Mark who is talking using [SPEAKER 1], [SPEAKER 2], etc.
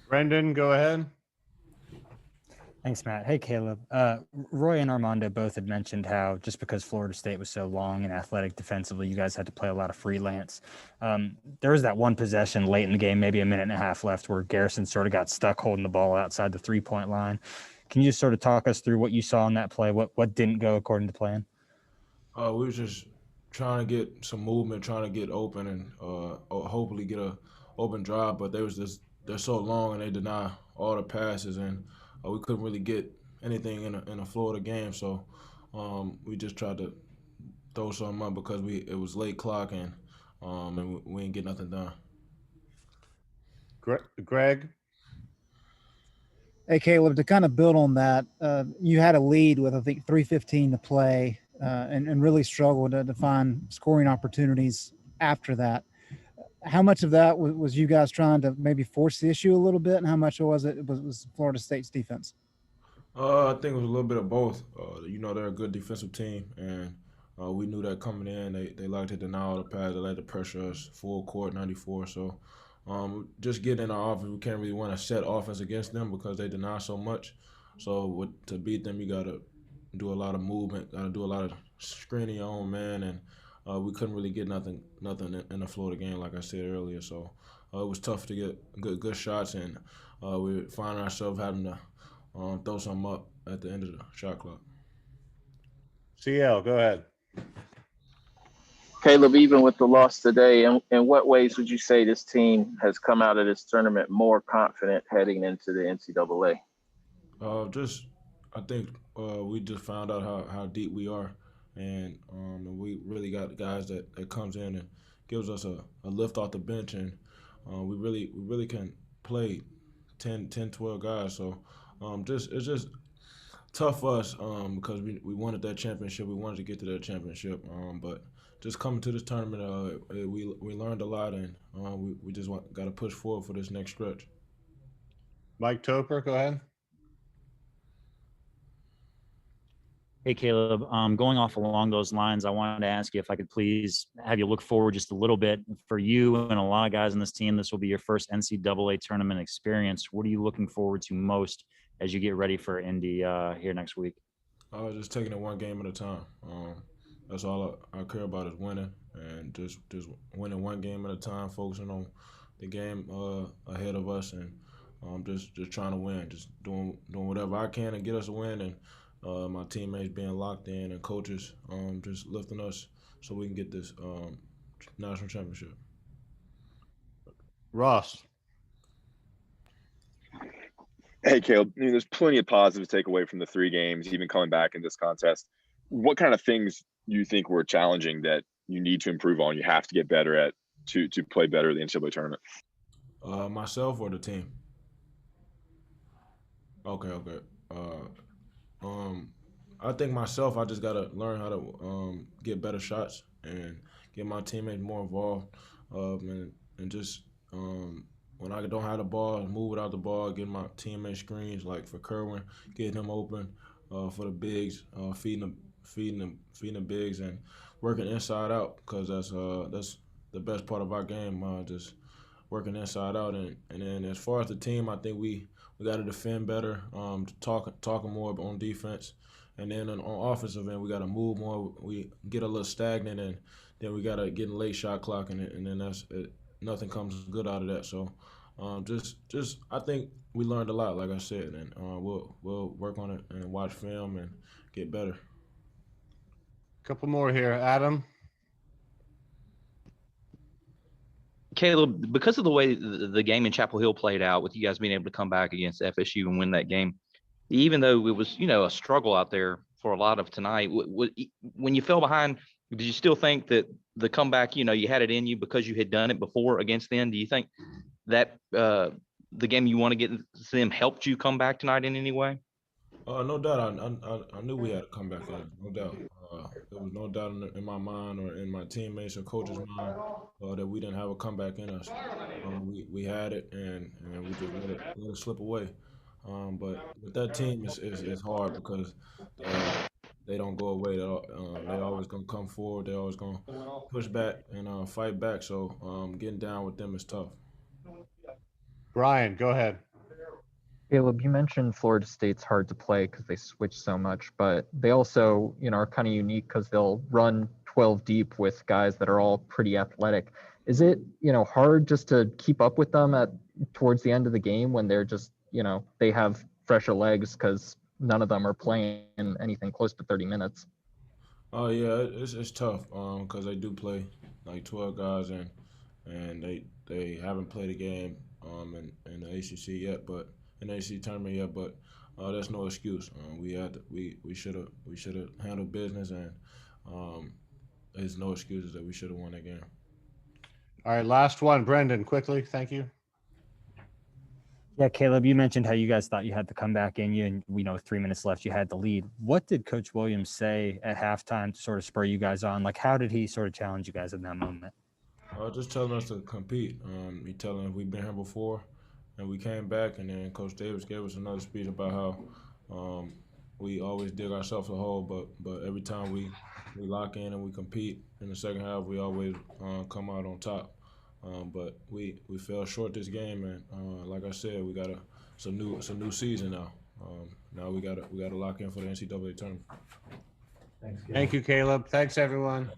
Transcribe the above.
[SPEAKER 1] Brendan, go ahead.
[SPEAKER 2] Thanks, Matt. Hey, Caleb. Roy and Armando both had mentioned how just because Florida State was so long and athletic defensively, you guys had to play a lot of freelance. There was that one possession late in the game, maybe a minute and a half left, where Garrison sort of got stuck holding the ball outside the three-point line. Can you just sort of talk us through what you saw in that play? What didn't go according to plan?
[SPEAKER 3] We were just trying to get some movement, trying to get open, and hopefully get a open drive. But they're so long and they deny all the passes, and we couldn't really get anything in a Florida game. So we just tried to throw something up because it was late clock and we didn't get nothing done.
[SPEAKER 1] Greg.
[SPEAKER 4] Hey, Caleb, to kind of build on that, you had a lead with, I think, 3:15 to play and really struggled to find scoring opportunities after that. How much of that was you guys trying to maybe force the issue a little bit, and how much was Florida State's defense?
[SPEAKER 3] I think it was a little bit of both. They're a good defensive team, and we knew that coming in. They like to deny all the pass. They like to pressure us full court, 94. So just getting in our offense, we can't really want to set offense against them because they deny so much. So to beat them, you got to do a lot of movement, got to do a lot of screening your own man, and we couldn't really get nothing in the Florida game, like I said earlier. So it was tough to get good shots, and we find ourselves having to throw something up at the end of the shot clock.
[SPEAKER 1] CL, go ahead.
[SPEAKER 5] Caleb, even with the loss today, in what ways would you say this team has come out of this tournament more confident heading into the NCAA?
[SPEAKER 3] I think we just found out how deep we are, and we really got guys that comes in and gives us a lift off the bench, and we really can play 10, 12 guys. So it's just tough for us because we wanted that championship. We wanted to get to that championship, but just coming to this tournament, we learned a lot, and we just got to push forward for this next stretch.
[SPEAKER 1] Mike Topper, go ahead.
[SPEAKER 6] Hey, Caleb, going off along those lines, I wanted to ask you if I could please have you look forward just a little bit. For you and a lot of guys on this team, this will be your first NCAA tournament experience. What are you looking forward to most as you get ready for Indy here next week?
[SPEAKER 3] Just taking it one game at a time. That's all I care about is winning, and just winning one game at a time, focusing on the game ahead of us, and just trying to win, just doing whatever I can to get us a win, and my teammates being locked in and coaches just lifting us so we can get this national championship.
[SPEAKER 1] Ross.
[SPEAKER 7] Hey, Caleb, there's plenty of positives to take away from the 3 games, even coming back in this contest. What kind of things you think were challenging that you need to improve on, you have to get better at to play better at the NCAA tournament?
[SPEAKER 3] Myself or the team? Okay. I think myself, I just got to learn how to get better shots and get my teammates more involved, and just when I don't have the ball, move without the ball, get my teammates screens, like for Kerwin, getting them open, for the bigs, feeding the bigs, and working inside out, because that's the best part of our game, just working inside out. And then as far as the team, I think we got to defend better, talking more on defense, and then on offensive end, we got to move more. We get a little stagnant, and then we got to get in late shot clock, and then nothing comes good out of that. So just I think we learned a lot, like I said, and we'll work on it and watch film and get better.
[SPEAKER 1] A couple more here. Adam.
[SPEAKER 8] Caleb, because of the way the game in Chapel Hill played out, with you guys being able to come back against FSU and win that game, even though it was, a struggle out there for a lot of tonight, when you fell behind, did you still think that the comeback, you had it in you because you had done it before against them? Do you think that the game you want to get them helped you come back tonight in any way?
[SPEAKER 3] No doubt. I knew we had to come back in. No doubt. There was no doubt in my mind or in my teammates or coaches' mind that we didn't have a comeback in us. We had it, and we just let it slip away. But with that team, it's hard because they don't go away. They always gonna come forward. They always gonna push back and fight back. So getting down with them is tough.
[SPEAKER 1] Brian, go ahead.
[SPEAKER 9] Caleb, you mentioned Florida State's hard to play because they switch so much, but they also, are kind of unique because they'll run 12 deep with guys that are all pretty athletic. Is it, hard just to keep up with them towards the end of the game when they're just, they have fresher legs because none of them are playing anything close to 30 minutes?
[SPEAKER 3] Oh yeah, it's tough because they do play like 12 guys and they haven't played a game in the ACC yet, but in the ACC tournament yet, but that's no excuse. We should have handled business, and there's no excuses that we should have won that game.
[SPEAKER 1] All right, last one, Brendan, quickly. Thank you.
[SPEAKER 2] Yeah, Caleb, you mentioned how you guys thought you had the comeback in you, and we know with 3 minutes left, you had the lead. What did Coach Williams say at halftime to sort of spur you guys on? Like, how did he sort of challenge you guys in that moment?
[SPEAKER 3] Just telling us to compete. He telling us we've been here before, and we came back, and then Coach Davis gave us another speech about how we always dig ourselves a hole, but every time we lock in and we compete in the second half, we always come out on top. But we fell short this game, and like I said, it's a new season now. Now we gotta lock in for the NCAA tournament.
[SPEAKER 1] Thank you, Caleb. Thanks, everyone.